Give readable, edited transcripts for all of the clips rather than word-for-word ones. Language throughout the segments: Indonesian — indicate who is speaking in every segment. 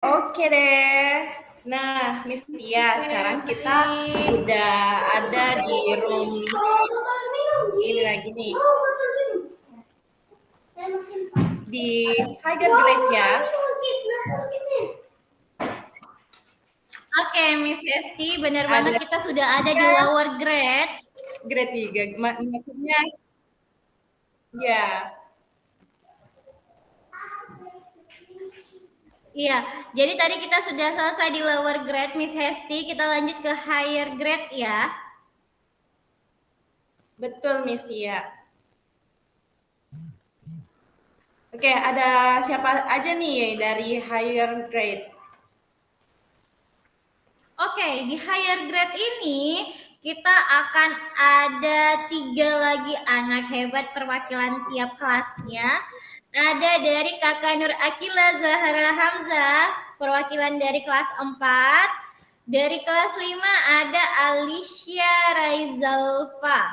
Speaker 1: Oke deh. Nah, Miss Tia,
Speaker 2: Oke,
Speaker 1: sekarang kita
Speaker 2: baik.
Speaker 1: udah ada di room ini lagi nih, di higher grade ya.
Speaker 2: Oke, Miss Esti, benar
Speaker 1: Ada
Speaker 2: banget kita sudah ada di
Speaker 1: tiga,
Speaker 2: lower grade.
Speaker 1: grade 3. Maksudnya, ya,
Speaker 2: Iya, jadi tadi kita sudah selesai di lower grade, Miss Hesti. Kita lanjut ke higher grade ya.
Speaker 1: betul Miss Tia. Oke, ada siapa aja nih dari higher grade?
Speaker 2: Oke, di higher grade ini kita akan ada 3 lagi anak hebat perwakilan tiap kelasnya. Ada dari Kakak Nur Akila Zahra Hamzah, perwakilan dari kelas 4. Dari kelas 5 ada Alicia Raizalfa.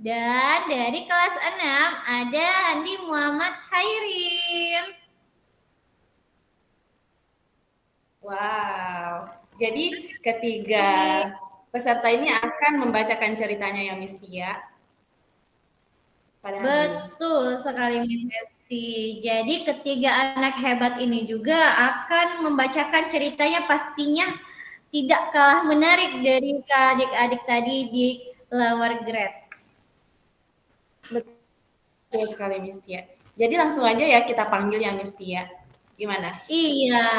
Speaker 2: Dan dari kelas 6 ada Andi Muhammad Hairin.
Speaker 1: Wow. Jadi ketiga peserta ini akan membacakan ceritanya ya Miss Tia pada hari ini.
Speaker 2: Betul sekali Miss Esti. Jadi ketiga anak hebat ini juga akan membacakan ceritanya pastinya tidak kalah menarik dari adik-adik tadi di lower grade.
Speaker 1: Betul sekali Miss Tia. Jadi langsung aja ya kita panggil ya Miss Tia. Gimana?
Speaker 2: Iya.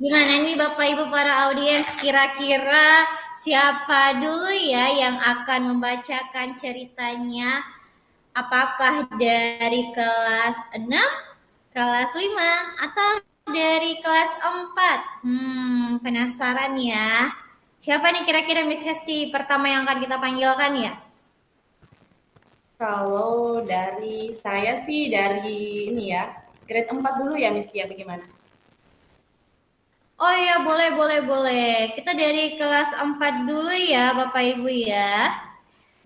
Speaker 2: Gimana nih Bapak Ibu para audiens, kira-kira siapa dulu ya yang akan membacakan ceritanya? Apakah dari kelas 6, kelas 5, atau dari kelas 4? Penasaran ya. Siapa nih kira-kira Miss Hesti pertama yang akan kita panggilkan ya?
Speaker 1: Kalau dari saya sih dari ini ya, grade 4 dulu ya Miss Tia bagaimana?
Speaker 2: Oh ya, boleh, boleh, boleh. Kita dari kelas 4 dulu ya, Bapak Ibu ya.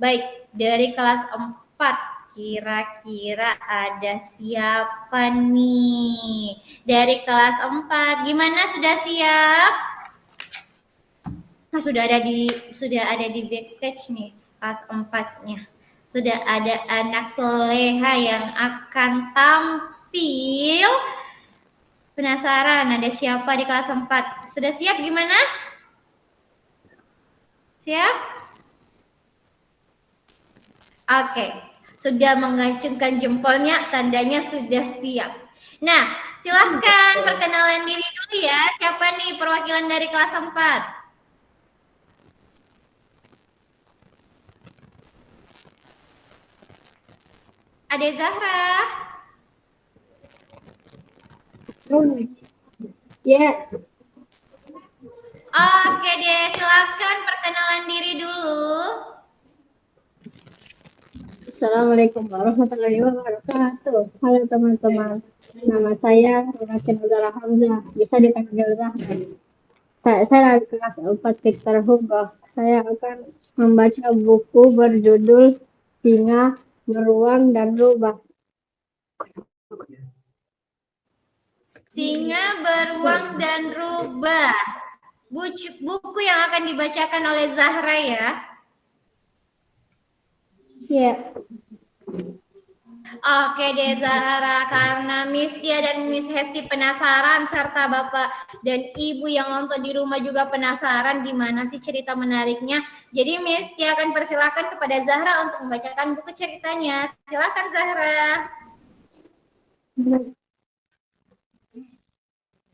Speaker 2: Baik, dari kelas 4 kira-kira ada siapa nih? Dari kelas 4, gimana sudah siap? Nah, sudah ada di backstage nih kelas 4-nya. Sudah ada anak soleha yang akan tampil. Penasaran ada siapa di kelas 4? Sudah siap gimana? Siap? Oke, sudah mengacungkan jempolnya, tandanya sudah siap. Nah, silahkan perkenalan diri dulu ya. Siapa nih perwakilan dari kelas 4? Ade Zahra.
Speaker 3: Oh, ya,
Speaker 2: Oke deh, silakan perkenalan diri dulu.
Speaker 3: Assalamualaikum warahmatullahi wabarakatuh. Halo teman-teman, nama saya Rakin Udara Hamzah, bisa dipanggil Zahra. Saya dari kelas 4 Victor Hugo. Saya akan membaca buku berjudul Singa, Beruang, dan Rubah.
Speaker 2: Singa, Beruang, dan Rubah. Buku yang akan dibacakan oleh Zahra ya.
Speaker 3: Ya,
Speaker 2: Oke deh Zahra, karena Miss Tia dan Miss Hesti penasaran serta Bapak dan Ibu yang nonton di rumah juga penasaran gimana sih cerita menariknya. Jadi Miss Tia akan persilakan kepada Zahra untuk membacakan buku ceritanya. Silakan Zahra.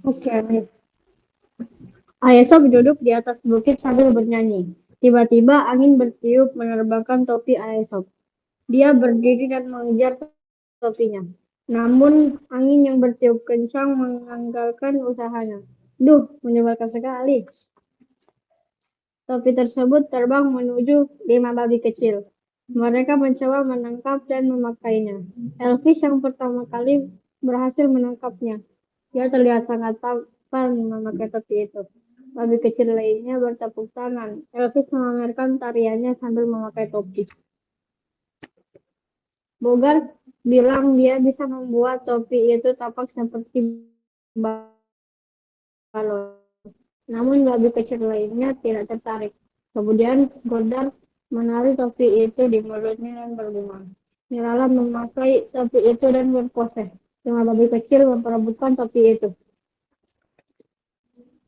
Speaker 3: oke, Miss. Aesop duduk di atas bukit sambil bernyanyi. Tiba-tiba angin bertiup menerbangkan topi Aesop. Dia berdiri dan mengejar topinya. Namun angin yang bertiup kencang menganggalkan usahanya. Duh, menyebalkan sekali. Topi tersebut terbang menuju 5 babi kecil. Mereka mencoba menangkap dan memakainya. Elvis yang pertama kali berhasil menangkapnya. Dia terlihat sangat tampan memakai topi itu. Babi kecil lainnya bertepuk tangan. Elvis memamerkan tariannya sambil memakai topi. Bogart bilang dia bisa membuat topi itu tampak seperti balon. Namun babi kecil lainnya tidak tertarik. Kemudian Godard menarik topi itu di mulutnya dan bergumam. Nirala memakai topi itu dan berpose. 5 babi kecil memperebutkan topi itu.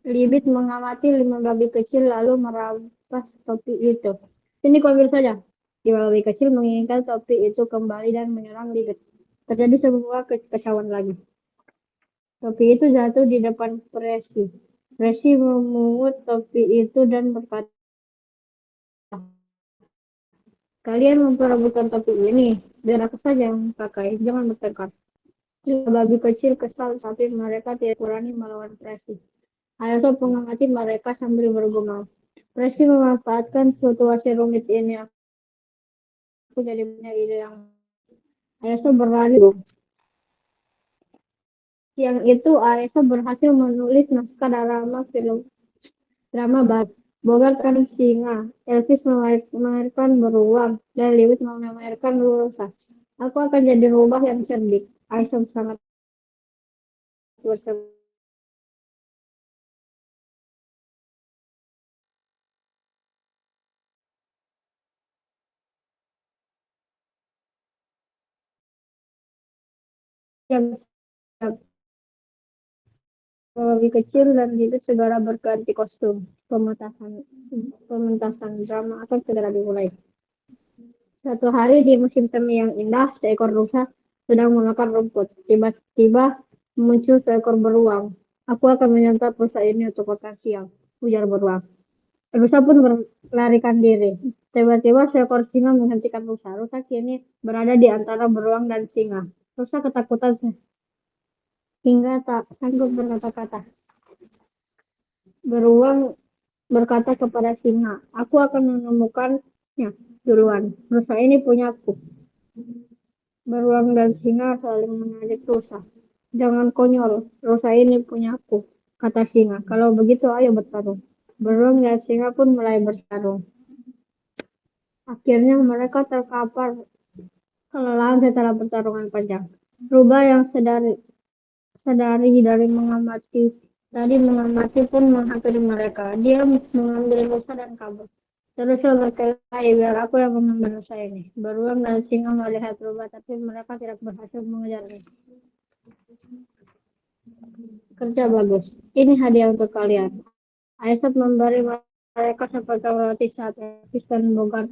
Speaker 3: Libit mengamati 5 babi kecil lalu merampas topi itu. Sini kau ambil saja. 5 babi kecil menginginkan topi itu kembali dan menyerang Libit. Terjadi sebuah kekacauan lagi. Topi itu jatuh di depan Presi. Presi memungut topi itu dan berkata, kalian memperebutkan topi ini. Biar aku saja yang pakai, jangan bertengkar. 5 babi kecil kesal, tapi mereka tidak berani melawan Presi. Ayasop mengamati mereka sambil bergumam. Presi memanfaatkan situasi rumit ini. Aku jadi punya ide yang Ayasop berlari. Siang itu Ayasop berhasil menulis naskah drama baru. Bogart kan singa, Elvis melahirkan beruang, dan Lewis melahirkan rusa. Aku akan jadi rubah yang cerdik. Ayasop sangat bersemangat. Lebih kecil dan itu segera berganti kostum. Pementasan drama akan segera dimulai. Satu hari di musim semi yang indah, seekor rusa sedang memakan rumput. Tiba-tiba muncul seekor beruang. Aku akan menyantap rusa ini untuk makan siang, ujar beruang. Rusa pun berlarikan diri. Tiba-tiba seekor singa menghentikan rusa. Rusa kini berada di antara beruang dan singa. Rusa ketakutan hingga tak sanggup berkata-kata. Beruang berkata kepada singa, aku akan menemukannya duluan. Rusa ini punyaku. Beruang dan singa saling menarik rusa. Jangan konyol, rusa ini punyaku, kata singa. Kalau begitu ayo bertarung. Beruang dan singa pun mulai bertarung. Akhirnya mereka terkapar kelelahan setelah pertarungan panjang. Rubah yang sadari dari mengamati pun menghampiri mereka. Dia mengambil rusa dan kabur. Terus berkelahi, biar aku yang mengambil rusa ini. Beruang dan singa melihat rubah, tapi mereka tidak berhasil mengejarnya. Kerja bagus. Ini hadiah untuk kalian. Aesop memberi mereka sepotong roti saat Elvis dan Bogart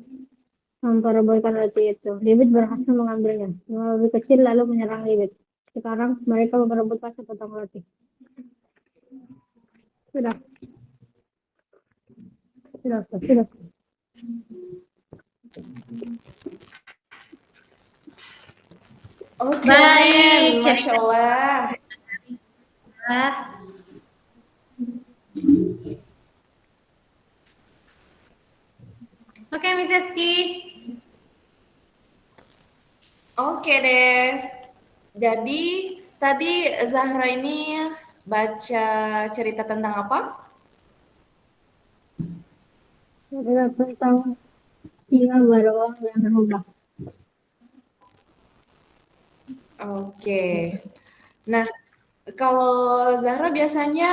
Speaker 3: memperebutkan roti itu. Libit berhasil mengambilnya. Lebih kecil lalu menyerang Libit. Sekarang mereka memperebutkan sepotong roti. Sudah.
Speaker 1: Oh,
Speaker 2: Baik,
Speaker 1: Masya Allah.
Speaker 2: Oke, Miss Eski.
Speaker 1: Oke deh. Jadi tadi Zahra ini baca cerita tentang apa?
Speaker 3: Cerita tentang singa beruang yang berubah.
Speaker 1: Oke. Nah, kalau Zahra biasanya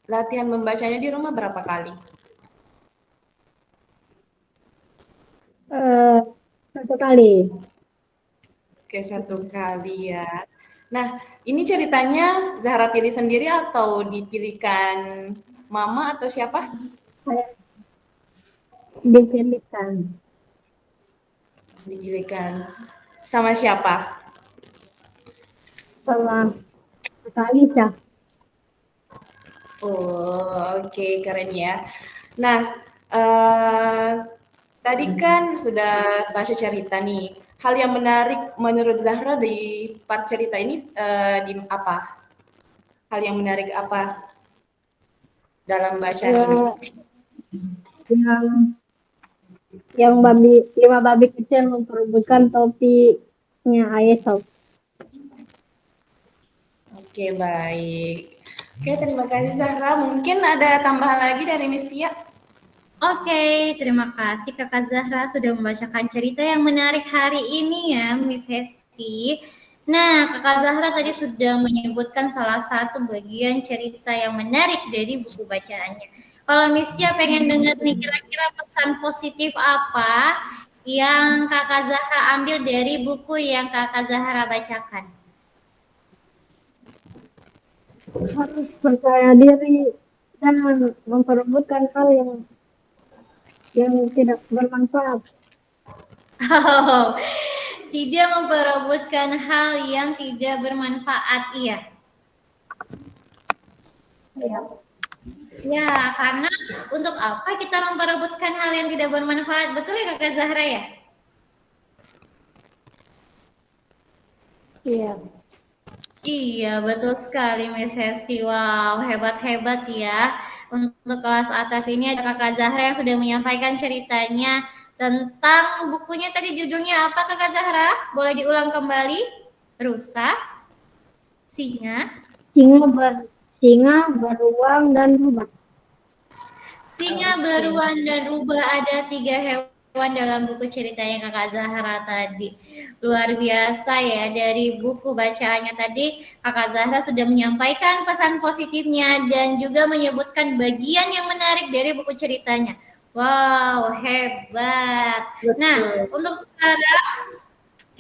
Speaker 1: latihan membacanya di rumah berapa kali?
Speaker 3: Satu kali.
Speaker 1: Oke, 1 kali ya. Nah, ini ceritanya Zahra pilih sendiri atau dipilihkan mama atau siapa?
Speaker 3: Dipilihkan.
Speaker 1: Dipilihkan sama siapa?
Speaker 3: Sama Kalisa.
Speaker 1: Oh, oke, keren ya. Nah, tadi kan sudah baca cerita nih. Hal yang menarik menurut Zahra di part cerita ini di apa? Hal yang menarik apa dalam bacaan ini?
Speaker 3: Yang 5 babi kecil memperebutkan topinya Aesop.
Speaker 1: Oke, baik. Oke, terima kasih Zahra. Mungkin ada tambahan lagi dari Miss Tia?
Speaker 2: Oke, terima kasih Kakak Zahra sudah membacakan cerita yang menarik hari ini ya, Miss Hesti. Nah, Kakak Zahra tadi sudah menyebutkan salah satu bagian cerita yang menarik dari buku bacaannya. Kalau Miss Tia pengen dengar nih kira-kira pesan positif apa yang Kakak Zahra ambil dari buku yang Kakak Zahra bacakan?
Speaker 3: Harus percaya diri dan memperebutkan hal yang tidak bermanfaat.
Speaker 2: Oh, tidak memperebutkan hal yang tidak bermanfaat, iya.
Speaker 3: Ya.
Speaker 2: Ya, karena untuk apa kita memperebutkan hal yang tidak bermanfaat? Betul ya Kakak Zahra ya?
Speaker 3: Iya.
Speaker 2: Iya, betul sekali Miss Hesti. Wow, hebat-hebat ya. Untuk kelas atas ini ada Kakak Zahra yang sudah menyampaikan ceritanya tentang bukunya tadi judulnya apa Kakak Zahra? Boleh diulang kembali? Rusa, singa,
Speaker 3: Singa, beruang, dan rubah.
Speaker 2: Singa, beruang, dan rubah ada 3 hewan dalam buku ceritanya Kakak Zahra tadi. Luar biasa ya, dari buku bacaannya tadi Kakak Zahra sudah menyampaikan pesan positifnya dan juga menyebutkan bagian yang menarik dari buku ceritanya. Wow, hebat. Nah, untuk sekarang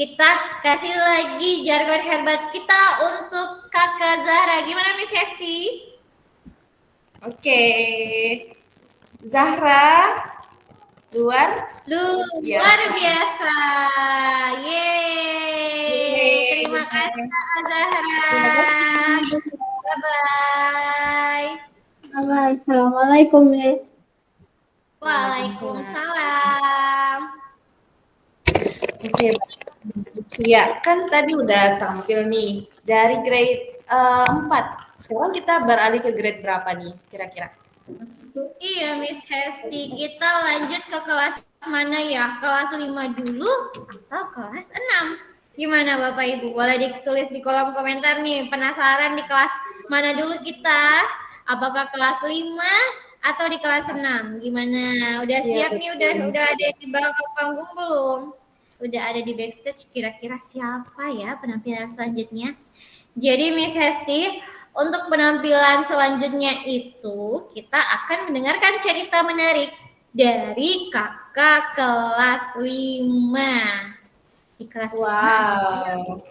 Speaker 2: kita kasih lagi jargon hebat kita untuk Kakak Zahra. Gimana Miss Hesti?
Speaker 1: Oke. Zahra, luar
Speaker 2: Luar biasa. Yeay. Terima kasih Kak Zahra. Bye-bye.
Speaker 3: Assalamualaikum, Miss.
Speaker 2: Waalaikumsalam.
Speaker 1: Oke, ya kan tadi udah tampil nih dari grade 4. Sekarang kita beralih ke grade berapa nih kira-kira?
Speaker 2: Iya Miss Hesti, kita lanjut ke kelas mana ya? Kelas 5 dulu atau kelas 6? Gimana Bapak Ibu? Boleh ditulis di kolom komentar nih, penasaran di kelas mana dulu kita? Apakah kelas 5 atau di kelas 6? Gimana? Udah siap nih, udah ada di belakang panggung belum? Udah ada di backstage, kira-kira siapa ya penampilan selanjutnya? Jadi Miss Hesti, untuk penampilan selanjutnya itu kita akan mendengarkan cerita menarik dari kakak kelas 5. Di kelas 5
Speaker 1: Wow.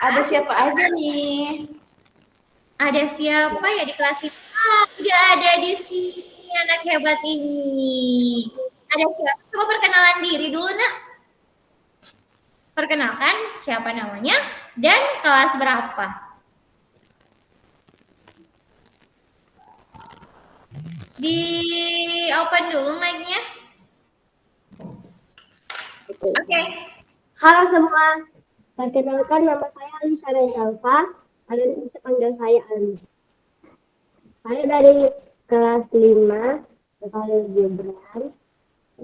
Speaker 1: Ada siapa aja nih?
Speaker 2: ada siapa ya di kelas 5? Udah ada di sini anak hebat ini. Ada siapa? Coba perkenalan diri dulu, Nak. Perkenalkan siapa namanya dan kelas berapa. Di open dulu mic-nya. Oke.
Speaker 3: Halo semua, perkenalkan nama saya Alisa Rezalfa. Kalian bisa panggil saya Alisa. Saya dari kelas 5, Kepala Gibran,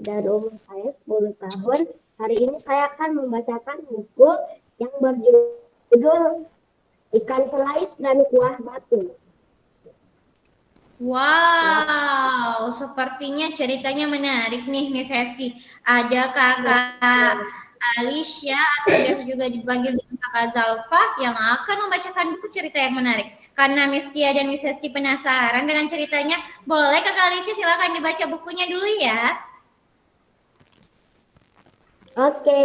Speaker 3: dan umur saya 10 tahun. Hari ini saya akan membacakan buku yang berjudul Ikan Selais dan Kuah Batu.
Speaker 2: Wow, sepertinya ceritanya menarik nih Miss Hesti. Ada kakak Alicia atau biasa juga dipanggil dengan kakak Zalfa yang akan membacakan buku cerita yang menarik. Karena Miss Tia dan Miss Hesti penasaran dengan ceritanya, boleh kakak Alicia silakan dibaca bukunya dulu ya.
Speaker 3: Oke.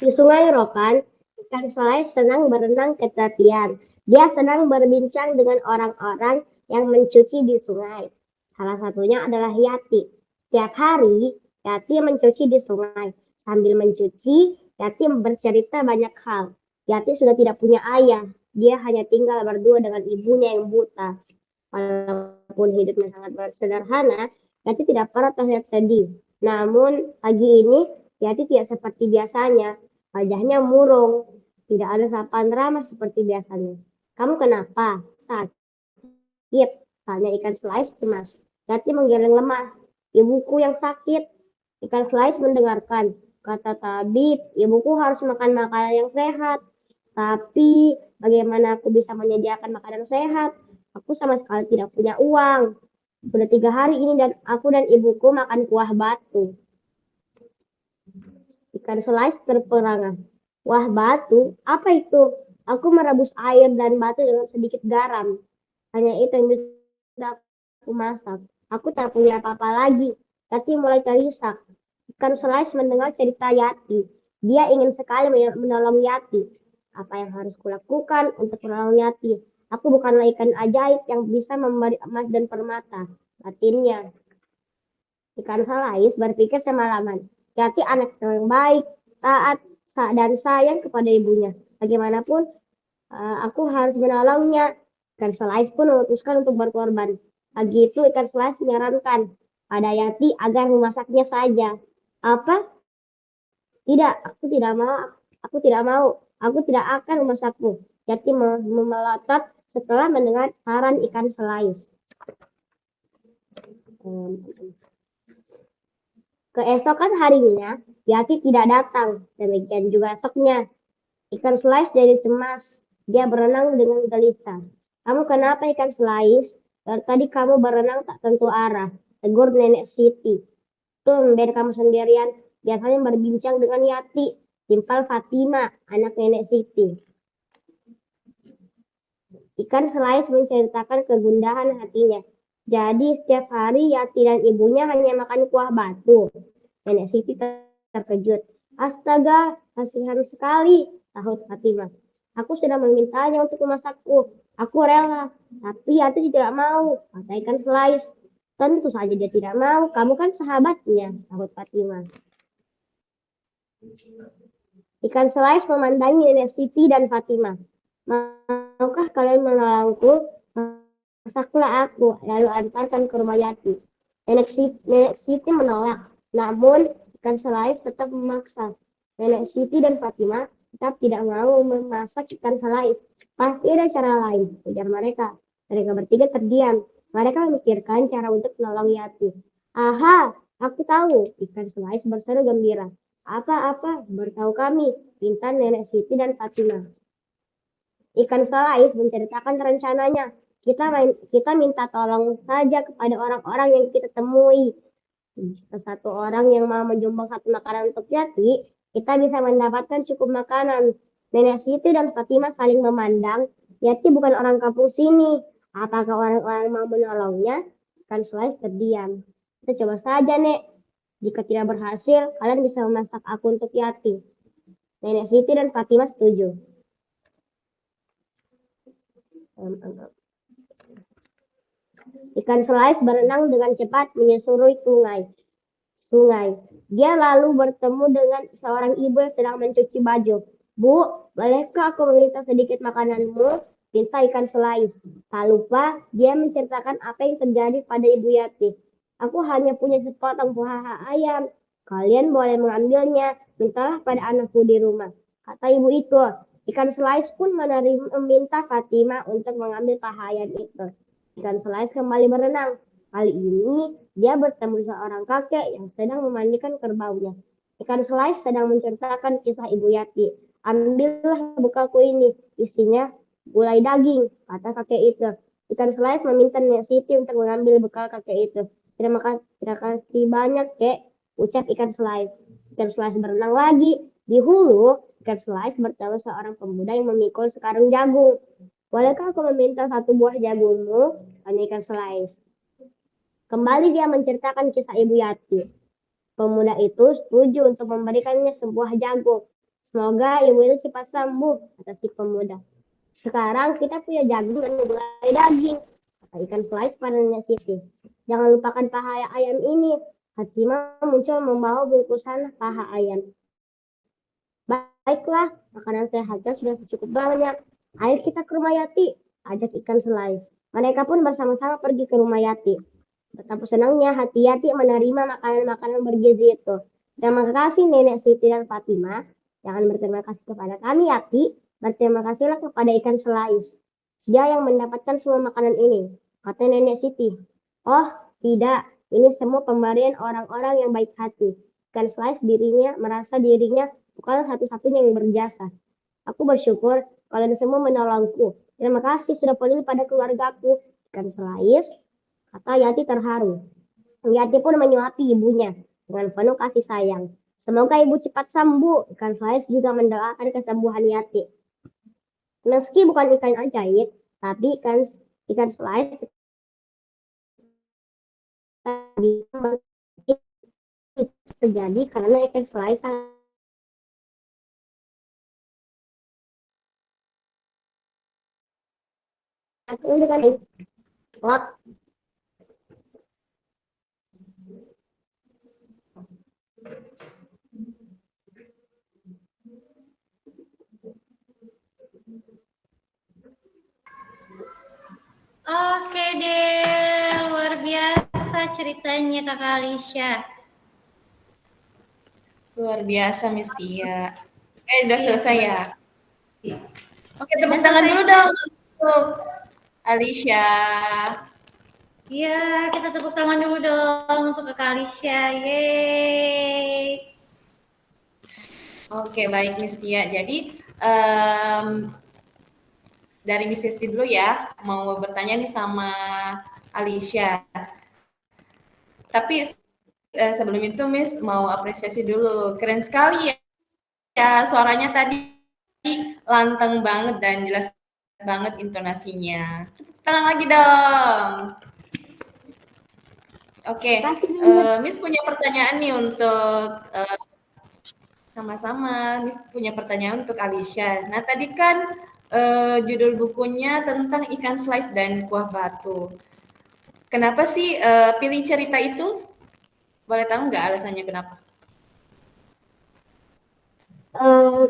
Speaker 3: Di Sungai Rokan, ikan selai senang berenang ke tepian. Dia senang berbincang dengan orang-orang yang mencuci di sungai. Salah satunya adalah Yati. Setiap hari, Yati mencuci di sungai. Sambil mencuci, Yati bercerita banyak hal. Yati sudah tidak punya ayah. Dia hanya tinggal berdua dengan ibunya yang buta. Walaupun hidupnya sangat sederhana, Yati tidak pernah terlihat sedih. Namun, pagi ini, Yati tidak seperti biasanya. Wajahnya murung, tidak ada sapaan ramah seperti biasanya. Kamu kenapa? Sakit, tanya ikan selais cemas. Yati menggeleng lemah. Ibuku yang sakit. Ikan selais mendengarkan. Kata tabib, ibuku harus makan makanan yang sehat. Tapi bagaimana aku bisa menyediakan makanan sehat? Aku sama sekali tidak punya uang. Sudah 3 hari ini dan aku dan ibuku makan kuah batu. Ikan slice terperangah. Wah, batu, apa itu? Aku merebus air dan batu dengan sedikit garam. Hanya itu yang bisa aku masak. Aku tak punya apa-apa lagi. Yati mulai terisak. Ikan slice mendengar cerita Yati. Dia ingin sekali menolong Yati. Apa yang harus kulakukan untuk menolong Yati? Aku bukanlah ikan ajaib yang bisa memberi emas dan permata. Batinnya. Ikan slice berpikir semalaman. Yati anak yang baik, taat, dan sayang kepada ibunya. Bagaimanapun, aku harus menolongnya. Ikan slice pun memutuskan untuk berkorban. Pagi itu ikan slice menyarankan pada Yati agar memasaknya saja. Apa? Tidak, aku tidak mau. Aku tidak mau. Aku tidak akan memasakmu. Yati memelotot setelah mendengar saran ikan slice. Keesokan harinya, Yati tidak datang. Demikian juga esoknya. Ikan slice jadi cemas. Dia berenang dengan gelisah. Kamu kenapa ikan slice? Dari tadi kamu berenang tak tentu arah. Tegur nenek Siti. Tumben kamu sendirian. Biasanya berbincang dengan Yati. Timpal Fatima, anak nenek Siti. Ikan slice menceritakan kegundahan hatinya. Jadi setiap hari Yati dan ibunya hanya makan kuah batu. Nenek Siti terkejut. Astaga, kasihan sekali, sahut Fatimah. Aku sudah memintanya untuk memasakku. Aku rela, tapi Yati tidak mau, kata ikan slice. Tentu saja dia tidak mau, kamu kan sahabatnya, sahut Fatimah. Ikan slice memandangi nenek Siti dan Fatimah. Maukah kalian menolongku? Masaklah aku, lalu antarkan ke rumah Yati. Nenek Siti menolak, namun ikan slice tetap memaksa. Nenek Siti dan Fatimah tetap tidak mau memasak ikan slice. Pasti ada cara lain, ujar mereka. Mereka bertiga terdiam. Mereka memikirkan cara untuk menolong Yati. Aha, aku tahu, ikan slice berseru gembira. Apa-apa, beritahu kami, pinta nenek Siti dan Fatimah. Ikan slice menceritakan rencananya. Kita minta tolong saja kepada orang-orang yang kita temui. Jika satu orang yang mau menyumbang satu makanan untuk Yati, kita bisa mendapatkan cukup makanan. Nenek Siti dan Fatimah saling memandang. Yati bukan orang kampung sini. Apakah orang-orang mau menolongnya? Ikan slice terdiam. Kita coba saja, Nek. Jika tidak berhasil, kalian bisa memasak aku untuk Yati. Nenek Siti dan Fatimah setuju. Ikan slice berenang dengan cepat menyusuri sungai. Dia lalu bertemu dengan seorang ibu yang sedang mencuci baju. Bu, bolehkah aku meminta sedikit makananmu? Minta ikan slice. Tak lupa, dia menceritakan apa yang terjadi pada Ibu Yati. Aku hanya punya sepotong paha ayam. Kalian boleh mengambilnya. Mintalah pada anakku di rumah. Kata ibu itu. Ikan slice pun meminta Fatimah untuk mengambil paha ayam itu. Ikan slice kembali berenang. Kali ini dia bertemu seorang kakek yang sedang memandikan kerbaunya. Ikan slice sedang menceritakan kisah Ibu Yati. Ambillah bekalku ini, isinya gulai daging, kata kakek itu. Ikan slice meminta Nenek Siti untuk mengambil bekal kakek itu. Terima kasih banyak, Kek, ucap ikan slice. Ikan slice berenang lagi. Di hulu, ikan slice bertemu seorang pemuda yang memikul sekarung jagung. Bolehkah aku meminta satu buah jagungmu? Tanya ikan slice. Kembali dia menceritakan kisah Ibu Yati. Pemuda itu setuju untuk memberikannya sebuah jagung. Semoga ibu itu cepat sembuh, kata si pemuda. Sekarang kita punya jagung dan gulai daging, kata ikan slice pada Nenek Siti. Jangan lupakan paha ayam ini. Fatimah muncul membawa bungkusan paha ayam. Baiklah, makanan sehatnya sudah cukup banyak. Ayo kita ke rumah Yati, ajak ikan slice. Mereka pun bersama-sama pergi ke rumah Yati. Betapa senangnya hati Yati menerima makanan-makanan bergizi itu. Terima kasih Nenek Siti dan Fatimah. Jangan berterima kasih kepada kami Yati. Berterima kasihlah kepada ikan slice. Dia yang mendapatkan semua makanan ini, kata Nenek Siti. Oh, tidak. Ini semua pemberian orang-orang yang baik hati. Ikan slice merasa dirinya bukan satu-satunya yang berjasa. Aku bersyukur kalian semua menolongku. Terima kasih sudah peduli pada keluargaku. Ikan slice, kata Yati terharu. Yati pun menyuapi ibunya dengan penuh kasih sayang.
Speaker 4: Semoga ibu cepat sembuh. Ikan Faiz juga mendoakan kesembuhan Yati. Meski bukan ikan ajaib, tapi ikan Faiz bisa terjadi karena ikan Faiz unik kan.
Speaker 2: Oke deh, luar biasa ceritanya Kakak Alisha.
Speaker 1: Luar biasa Miss Tia. Udah selesai ya? Oke, tepuk
Speaker 2: Udah
Speaker 1: tangan
Speaker 2: selesai.
Speaker 1: dulu dong untuk Alisha.
Speaker 2: Iya, kita tepuk tangan dulu dong untuk Kakak Alisha. Yeay.
Speaker 1: Oke, baik Miss Tia. Jadi dari Miss Esti dulu ya, mau bertanya nih sama Alisha. Tapi sebelum itu Miss mau apresiasi dulu. Keren sekali ya suaranya tadi lantang banget dan jelas banget intonasinya. Tepuk tangan lagi dong. Oke, Miss punya pertanyaan nih untuk sama-sama. Miss punya pertanyaan untuk Alisha. Nah tadi kan judul bukunya tentang ikan slice dan kuah batu. Kenapa sih pilih cerita itu? Boleh tahu nggak alasannya kenapa?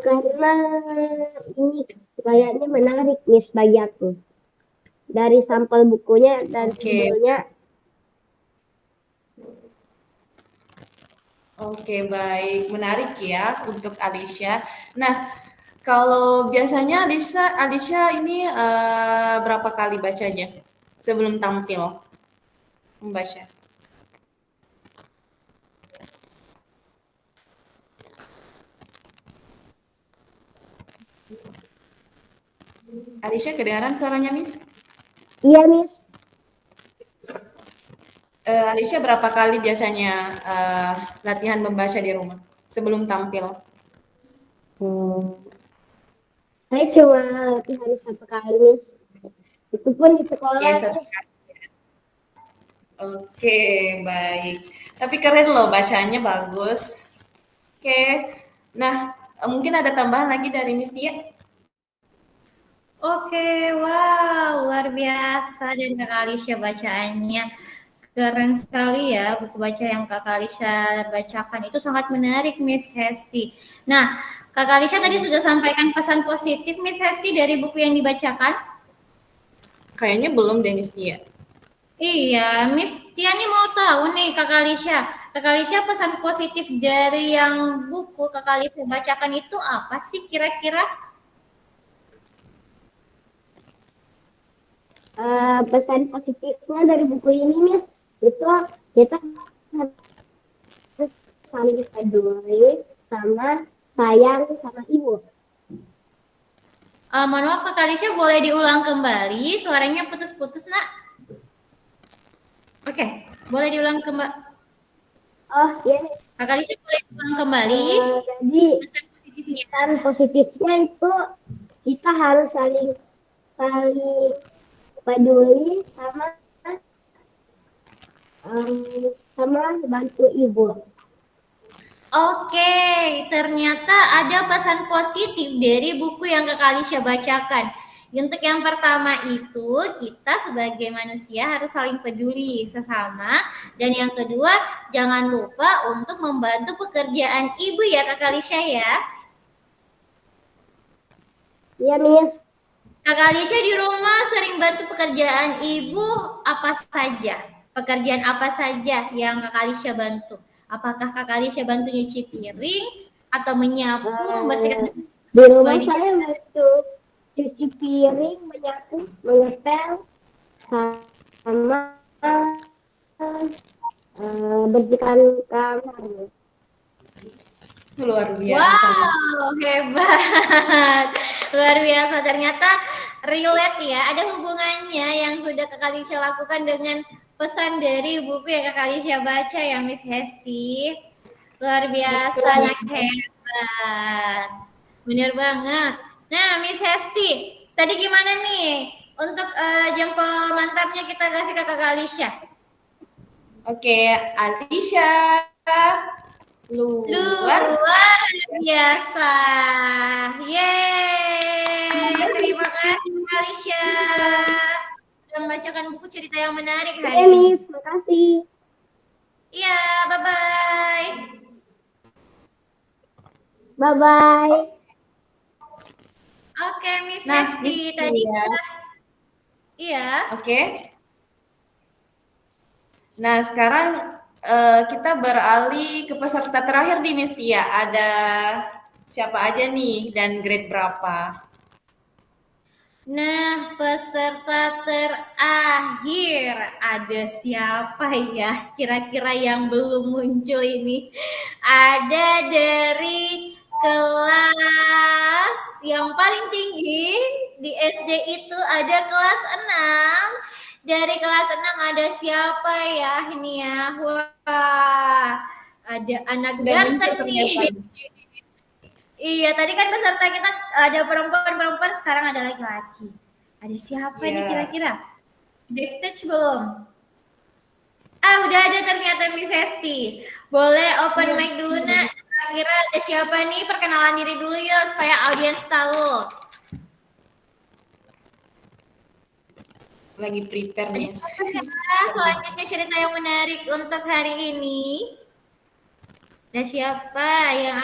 Speaker 4: Karena ini kayaknya menarik Miss bagi aku. Dari sampel bukunya dan judulnya.
Speaker 1: Oke, baik. Menarik ya untuk Alisha. Nah, kalau biasanya Alisha ini berapa kali bacanya sebelum tampil membaca? Alisha kedengaran suaranya, Miss?
Speaker 4: Iya, Miss.
Speaker 1: Alisha berapa kali biasanya latihan membaca di rumah sebelum tampil?
Speaker 4: Saya cuma latihan satu kali, Miss. Itu pun di sekolah, Miss.
Speaker 1: Oke, baik. Tapi keren loh, bacanya bagus. Oke, nah mungkin ada tambahan lagi dari Miss Tia?
Speaker 2: Oke, wow, luar biasa dan Kakak Alisha bacaannya keren sekali ya. Buku baca yang Kakak Alisha bacakan itu sangat menarik, Miss Hesti. Nah, Kakak Alisha tadi sudah sampaikan pesan positif, Miss Hesti, dari buku yang dibacakan?
Speaker 1: Kayaknya belum deh, Miss Tia.
Speaker 2: Iya, Miss Tia nih mau tahu nih Kakak Alisha pesan positif dari yang buku Kakak Alisha bacakan itu apa sih kira-kira?
Speaker 4: Pesan positifnya dari buku ini, Miss, itu kita harus saling peduli sama sayang sama ibu.
Speaker 2: Mohon maaf Kakak Alisha, boleh diulang kembali, suaranya putus-putus nak. Oke, boleh diulang kembali.
Speaker 4: Oh iya,
Speaker 2: Kakak Alisha boleh diulang kembali.
Speaker 4: Jadi pesan positifnya itu kita harus saling peduli sama bantu ibu.
Speaker 2: Oke, ternyata ada pesan positif dari buku yang Kakak Alisha bacakan. Untuk yang pertama itu, kita sebagai manusia harus saling peduli sesama. Dan yang kedua, jangan lupa untuk membantu pekerjaan ibu ya Kakak Alisha ya.
Speaker 4: Iya, Miss.
Speaker 2: Kakak Alisha di rumah sering bantu pekerjaan ibu apa saja? Pekerjaan apa saja yang Kakak Alisha bantu? Apakah Kakak Alisha bantu nyuci piring atau menyapu, membersihkan?
Speaker 4: Di rumah saya bantu cuci piring, menyapu, mengepel, sama bersihkan kamar.
Speaker 1: Luar biasa.
Speaker 2: Wow, hebat. Luar biasa. Ternyata relate ya. Ada hubungannya yang sudah Kakak Alisha lakukan dengan pesan dari buku yang Kakak Alisha baca ya, Miss Hesti. Luar biasa,
Speaker 1: Betul.
Speaker 2: anak hebat. Bener banget. Nah, Miss Hesti, tadi gimana nih untuk jempol mantapnya kita kasih ke Kakak Alisha?
Speaker 1: Oke, Alisha.
Speaker 2: Luar
Speaker 1: Luar.
Speaker 2: biasa. Yeay. Terima kasih Alisha. Sudah membacakan buku cerita yang menarik
Speaker 4: Oke,
Speaker 2: hari ini.
Speaker 4: Miss, makasih.
Speaker 2: Iya, bye-bye.
Speaker 4: Bye-bye.
Speaker 2: Oke, Miss
Speaker 1: Nah,
Speaker 2: Hesti,
Speaker 1: Miss
Speaker 2: tadi
Speaker 1: Tia.
Speaker 2: iya.
Speaker 1: Oke. Nah, sekarang kita beralih ke peserta terakhir di Miss Tia. Ada siapa aja nih dan grade berapa?
Speaker 2: Nah, peserta terakhir ada siapa ya? Kira-kira yang belum muncul ini. Ada dari kelas yang paling tinggi di SD itu ada kelas 6. Dari kelas 6 ada siapa ya ini ya? Wah, ada anak
Speaker 1: Udah muncul
Speaker 2: ganteng nih.
Speaker 1: ternyata.
Speaker 2: Iya, tadi kan peserta kita ada perempuan-perempuan, sekarang ada laki-laki. Ada siapa nih
Speaker 1: Iya.
Speaker 2: kira-kira? Backstage belum? Ah, udah ada ternyata Miss Hesti. Boleh open mic dulu, Nak. Kira-kira ada siapa nih? Perkenalan diri dulu ya, supaya audiens tahu.
Speaker 1: Lagi prepare, Miss.
Speaker 2: Selanjutnya cerita yang menarik untuk hari ini. Ada siapa yang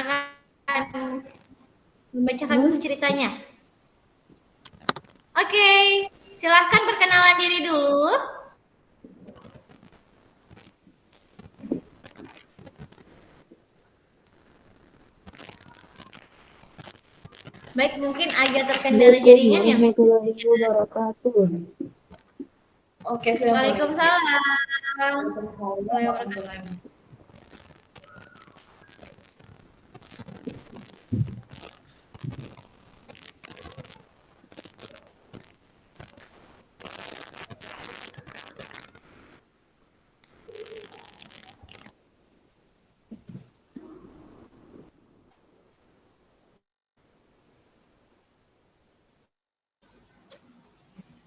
Speaker 2: akan membacakan buku ceritanya? Oke, silahkan perkenalan diri dulu. Baik, mungkin agak terkendala jaringan ya, Miss.
Speaker 1: Oke, sudah.
Speaker 2: Waalaikumsalam.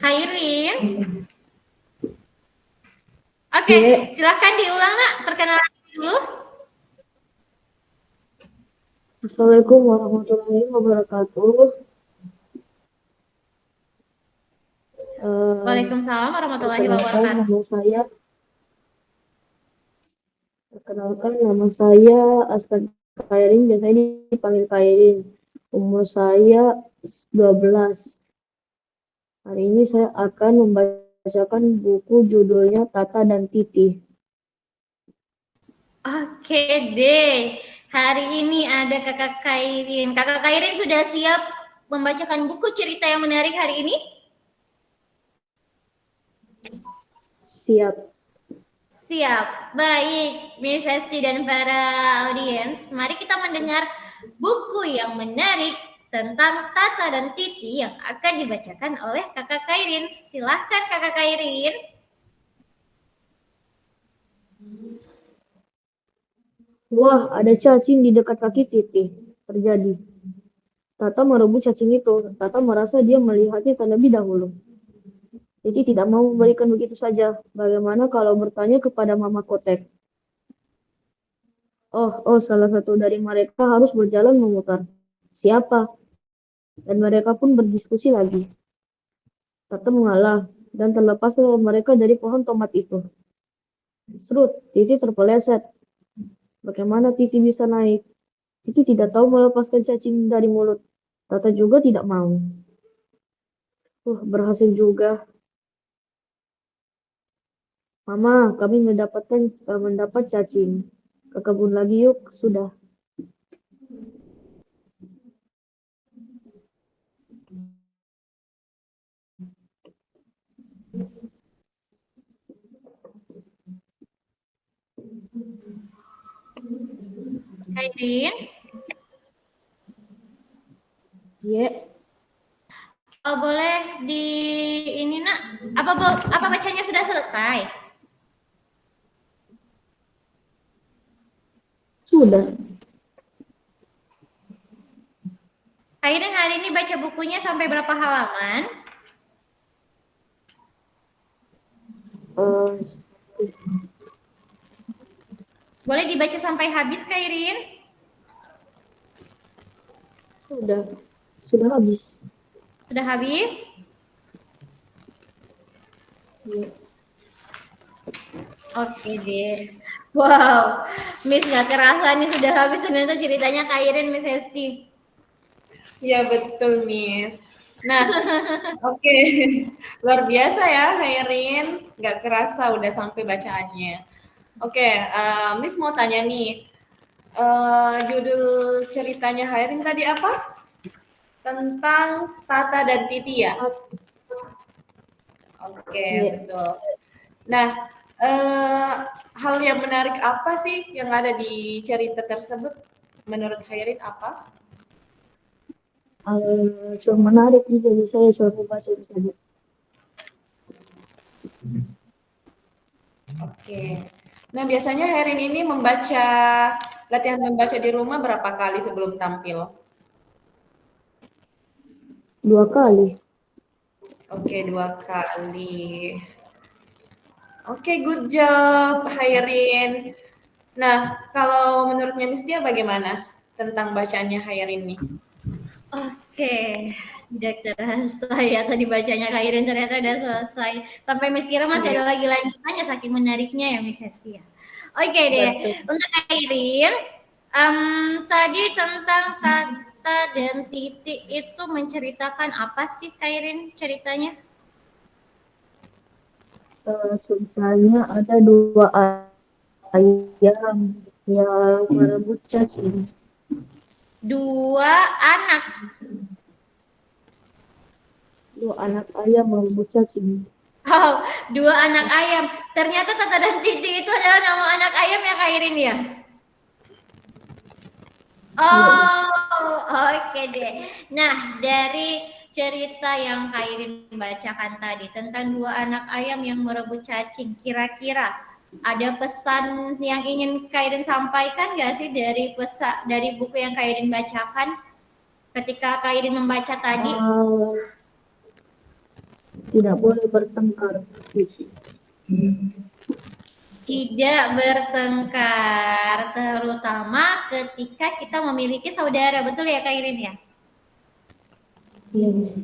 Speaker 2: Khairin. Oke, silahkan diulang, Nak. Perkenalan dulu.
Speaker 3: Assalamualaikum warahmatullahi wabarakatuh.
Speaker 2: Waalaikumsalam warahmatullahi wabarakatuh.
Speaker 3: Perkenalkan nama saya Aspen Khairin, biasanya dipanggil Khairin. Umur saya 12. Hari ini saya akan membacakan buku judulnya Tata dan Titi.
Speaker 2: Oke deh, hari ini ada Kakak Khairin. Kakak Khairin sudah siap membacakan buku cerita yang menarik hari ini?
Speaker 3: Siap.
Speaker 2: Siap. Baik, Miss Hesti dan para audiens, mari kita mendengar buku yang menarik tentang Tata dan Titi yang akan dibacakan oleh Kakak Khairin. Silahkan Kakak Khairin.
Speaker 3: Wah, ada cacing di dekat kaki Titi. Terjadi. Tata merebut cacing itu. Tata merasa dia melihatnya terlebih dahulu. Titi tidak mau memberikan begitu saja. Bagaimana kalau bertanya kepada Mama Kotek? Oh, salah satu dari mereka harus berjalan memutar. Siapa? Dan mereka pun berdiskusi lagi. Tata mengalah dan terlepaslah mereka dari pohon tomat itu. Serut, Titi terpeleset. Bagaimana Titi bisa naik? Titi tidak tahu melepaskan cacing dari mulut. Tata juga tidak mau. Berhasil juga. Mama, kami mendapat cacing. Ke kebun lagi yuk, sudah.
Speaker 2: Khairin. Oh, boleh di ini, Nak. Apa bacanya sudah selesai?
Speaker 3: Sudah.
Speaker 2: Kairin hari ini baca bukunya sampai berapa halaman? Boleh dibaca sampai habis, Kairin?
Speaker 3: Sudah habis.
Speaker 2: Sudah habis? Oke deh. Wow, Miss nggak kerasa nih sudah habis ternyata ceritanya Kairin, Miss Hesti.
Speaker 1: Iya betul, Miss. Nah, oke. Luar biasa ya, Hairin. Nggak kerasa udah sampai bacaannya. Oke, Miss mau tanya nih. Judul ceritanya Hairin tadi apa? Tentang Tata dan Titi ya? Oke, betul. Nah, hal yang menarik apa sih yang ada di cerita tersebut? Menurut Hairin apa?
Speaker 3: Cukup menarik nih, jadi saya coba baca saja.
Speaker 1: Oke. Nah, biasanya Hairin ini latihan membaca di rumah berapa kali sebelum tampil?
Speaker 3: 2 kali.
Speaker 1: Oke, 2 kali. Oke, good job, Hairin. Nah, kalau menurutnya Miss Tia bagaimana tentang bacaannya Hairin nih?
Speaker 2: Oke, tidak terasa ya tadi bacanya Kairin ternyata udah selesai. Sampai Miss kira masih ada lagi lanjutannya saking menariknya ya Miss Hesti ya. Oke deh, untuk Kairin, tadi tentang Tata dan Titi itu menceritakan apa sih Kairin ceritanya?
Speaker 3: Ceritanya ada 2 ayam yang merebut cacing.
Speaker 2: 2 anak.
Speaker 3: 2 anak ayam merebut cacing.
Speaker 2: Oh, 2 anak ayam. Ternyata Tata dan Titi itu adalah nama anak ayam ya Kairin ya? Oh, oke deh. Nah, dari cerita yang Kairin bacakan tadi tentang 2 anak ayam yang merebut cacing, kira-kira ada pesan yang ingin Kairin sampaikan nggak sih dari buku yang Kairin bacakan ketika Kairin membaca tadi?
Speaker 3: Tidak boleh bertengkar.
Speaker 2: Tidak bertengkar, terutama ketika kita memiliki saudara, betul ya Kairin ya?
Speaker 3: Yes.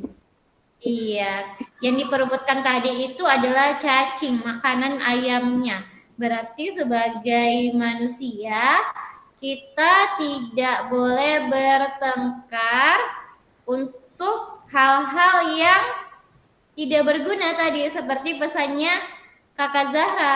Speaker 2: Iya, yang diperebutkan tadi itu adalah cacing, makanan ayamnya. Berarti sebagai manusia, kita tidak boleh bertengkar untuk hal-hal yang tidak berguna tadi, seperti pesannya Kakak Zahra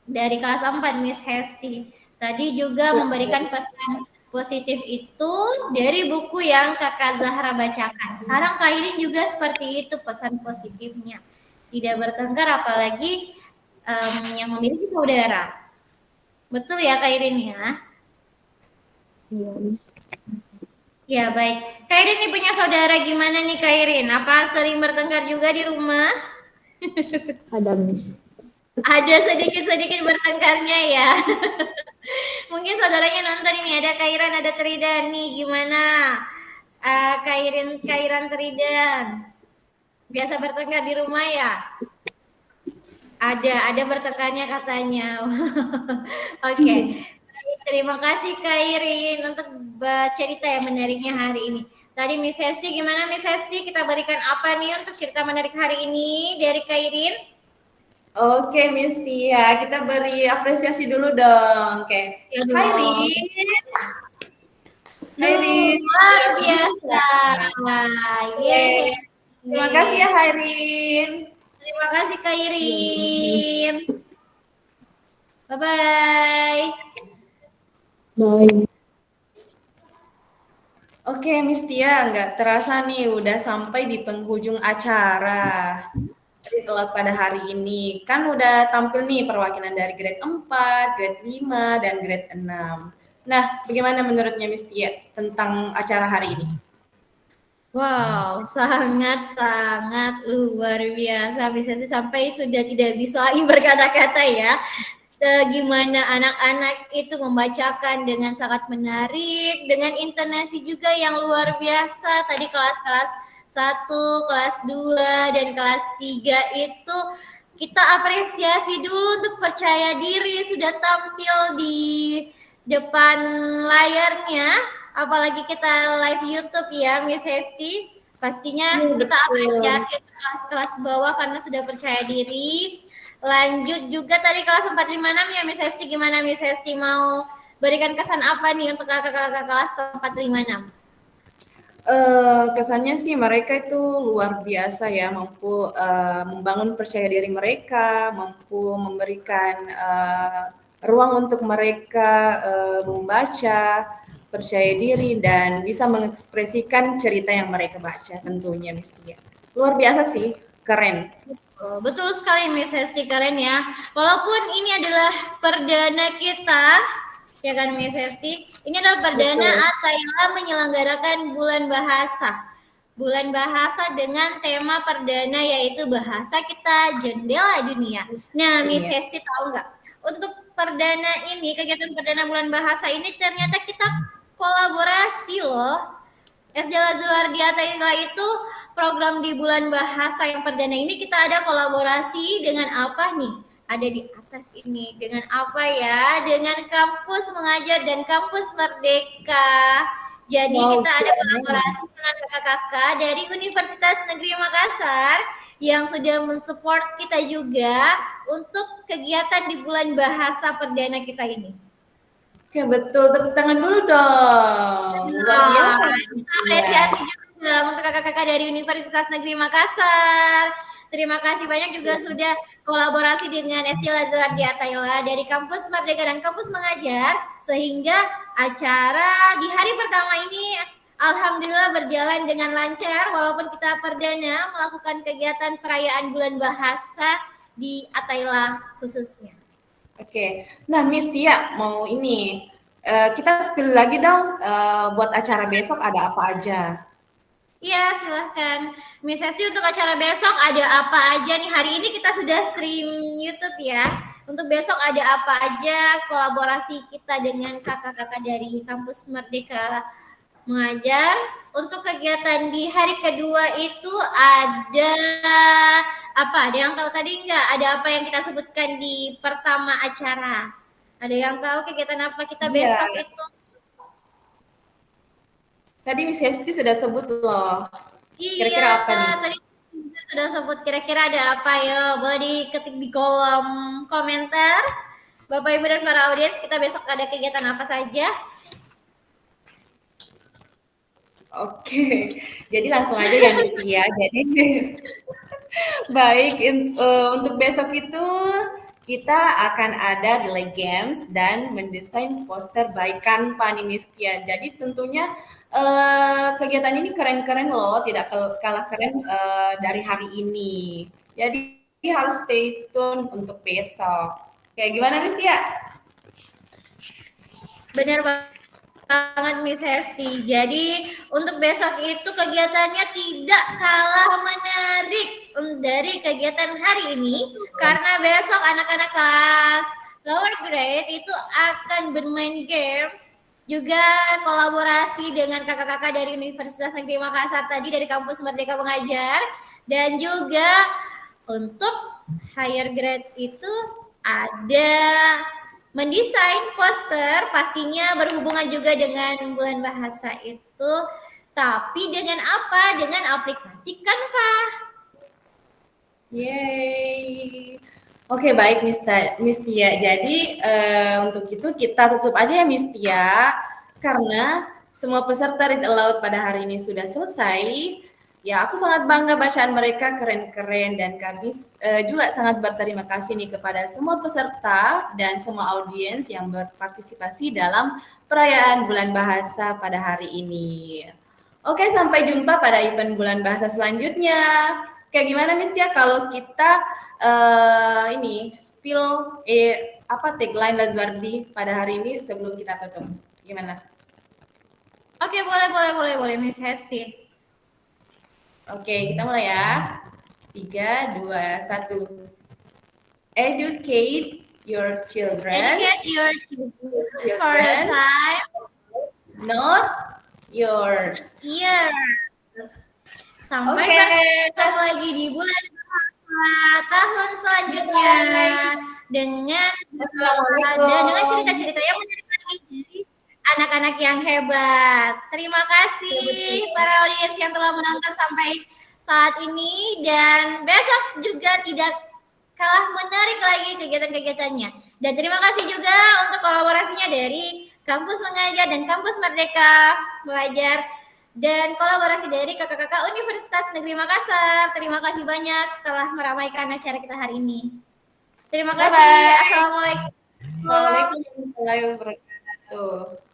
Speaker 2: dari kelas 4, Miss Hesti. Tadi juga memberikan pesan positif itu dari buku yang Kakak Zahra bacakan. Sekarang Kairin juga seperti itu pesan positifnya. Tidak bertengkar apalagi yang memiliki saudara. Betul ya Kairin ya?
Speaker 3: Yes.
Speaker 2: Ya baik. Kairin nih punya saudara gimana nih Kairin? Apa sering bertengkar juga di rumah?
Speaker 3: Ada, Miss.
Speaker 2: Ada sedikit-sedikit bertengkarnya ya. Mungkin saudaranya nonton ini, ada Kairan, ada Tridan nih, gimana? Kairan Tridan. Biasa bertengkar di rumah ya? Ada bertengkarnya katanya. Oke. Terima kasih Kairin untuk cerita yang menariknya hari ini. Tadi Miss Hesti, gimana Miss Hesti? Kita berikan apa nih untuk cerita menarik hari ini dari Kairin?
Speaker 1: Oke, Miss Tia, kita beri apresiasi dulu dong. Oke. Kairin.
Speaker 2: Luar biasa.
Speaker 1: Yeay. Terima kasih ya Kairin.
Speaker 2: Terima kasih Kairin. Bye-bye.
Speaker 1: Bye. Oke, Miss Tia, nggak terasa nih udah sampai di penghujung acara. Pada hari ini kan udah tampil nih perwakilan dari grade 4, grade 5, dan grade 6. Nah, bagaimana menurutnya Miss Tia tentang acara hari ini?
Speaker 2: Wow, sangat-sangat luar biasa. Bisa sih sampai sudah tidak bisa lagi berkata-kata ya. gimana anak-anak itu membacakan dengan sangat menarik, dengan intonasi juga yang luar biasa. Tadi kelas-kelas 1, kelas 2, dan kelas 3 itu kita apresiasi dulu untuk percaya diri sudah tampil di depan layarnya, apalagi kita live YouTube ya, Miss Hesti. Pastinya kita apresiasi untuk kelas-kelas bawah karena sudah percaya diri. Lanjut juga tadi kelas 456 ya Miss Hesti, gimana Miss Hesti mau berikan kesan apa nih untuk kakak-kakak kelas 456?
Speaker 1: Kesannya sih mereka itu luar biasa ya, mampu membangun percaya diri mereka, mampu memberikan ruang untuk mereka membaca, percaya diri, dan bisa mengekspresikan cerita yang mereka baca tentunya mestinya. Luar biasa sih, keren.
Speaker 2: Betul sekali Miss Hesti, keren ya. Walaupun ini adalah perdana kita, ya kan Miss Hesti? Ini adalah perdana Atayla menyelenggarakan bulan bahasa. Bulan bahasa dengan tema perdana yaitu bahasa kita jendela dunia. Nah, Miss Hesti tahu nggak? Untuk perdana ini, kegiatan perdana bulan bahasa ini ternyata kita kolaborasi loh. SD Lazuardi Atayla itu program di bulan bahasa yang perdana ini kita ada kolaborasi dengan apa nih? Ada di atas ini. Dengan apa ya? Dengan Kampus Mengajar dan Kampus Merdeka. Jadi kita ada kolaborasi dengan kakak-kakak dari Universitas Negeri Makassar yang sudah mensupport kita juga untuk kegiatan di bulan bahasa perdana kita ini.
Speaker 1: Oke, betul. Tepuk tangan dulu dong. Luar biasa.
Speaker 2: Kita apresiasi juga untuk kakak-kakak dari Universitas Negeri Makassar. Terima kasih banyak juga sudah kolaborasi dengan SD Lazuardi Atayla dari Kampus Merdeka dan Kampus Mengajar, sehingga acara di hari pertama ini alhamdulillah berjalan dengan lancar walaupun kita perdana melakukan kegiatan perayaan bulan bahasa di Atayla khususnya.
Speaker 1: Oke, nah Miss Tia mau ini, kita spill lagi dong buat acara besok ada apa aja?
Speaker 2: Iya, silahkan. Miss Hesti, untuk acara besok ada apa aja nih? Hari ini kita sudah stream YouTube ya. Untuk besok ada apa aja kolaborasi kita dengan kakak-kakak dari Kampus Merdeka Mengajar. Untuk kegiatan di hari kedua itu ada apa? Ada yang tahu tadi nggak? Ada apa yang kita sebutkan di pertama acara? Ada yang tahu kegiatan apa kita besok itu?
Speaker 1: Tadi Miss Hesti sudah sebut loh. Kira-kira
Speaker 2: Iya,
Speaker 1: apa nih?
Speaker 2: tadi sudah sebut kira-kira ada apa ya? Boleh diketik di kolom komentar. Bapak Ibu dan para audiens, kita besok ada kegiatan apa saja?
Speaker 1: Oke, jadi langsung aja ya Miss Tia. Jadi baik, untuk besok itu kita akan ada relay games dan mendesain poster by Canva nih Miss Tia. Jadi tentunya kegiatan ini keren-keren loh, tidak kalah keren dari hari ini. Jadi harus stay tune untuk besok. Kayak gimana Miss Tia?
Speaker 2: Benar banget Miss Hesti. Jadi untuk besok itu kegiatannya tidak kalah menarik dari kegiatan hari ini karena besok anak-anak kelas lower grade itu akan bermain games, juga kolaborasi dengan kakak-kakak dari Universitas Negeri Makassar tadi dari Kampus Merdeka Mengajar, dan juga untuk higher grade itu ada mendesain poster, pastinya berhubungan juga dengan bulan bahasa itu, tapi dengan apa? Dengan aplikasi Canva.
Speaker 1: Yeay. Oke, baik Miss Tia. Jadi untuk itu kita tutup aja ya Miss Tia, karena semua peserta Read Aloud pada hari ini sudah selesai. Ya, aku sangat bangga bacaan mereka keren-keren, dan kami juga sangat berterima kasih nih kepada semua peserta dan semua audiens yang berpartisipasi dalam perayaan bulan bahasa pada hari ini. Oke, sampai jumpa pada event bulan bahasa selanjutnya. Kayak gimana Miss Tia kalau kita ini spill apa tagline Lazuardi pada hari ini sebelum kita tutup? Gimana?
Speaker 2: Oke, boleh Miss Hesti.
Speaker 1: Oke, kita mulai ya. 3, 2, 1. Educate your children,
Speaker 2: Educate your children for a time,
Speaker 1: not yours.
Speaker 2: year. Sampai
Speaker 1: Oke.
Speaker 2: bertemu lagi di bulan tahun selanjutnya dengan
Speaker 1: Assalamualaikum.
Speaker 2: cerita-cerita yang menarik lagi dari anak-anak yang hebat. Terima kasih para audiens yang telah menonton sampai saat ini, dan besok juga tidak kalah menarik lagi kegiatan-kegiatannya. Dan terima kasih juga untuk kolaborasinya dari Kampus Mengajar dan Kampus Merdeka Belajar, dan kolaborasi dari kakak-kakak Universitas Negeri Makassar. Terima kasih banyak telah meramaikan acara kita hari ini. Terima kasih.
Speaker 1: Bye-bye.
Speaker 2: Assalamualaikum.
Speaker 1: Assalamualaikum warahmatullahi wabarakatuh.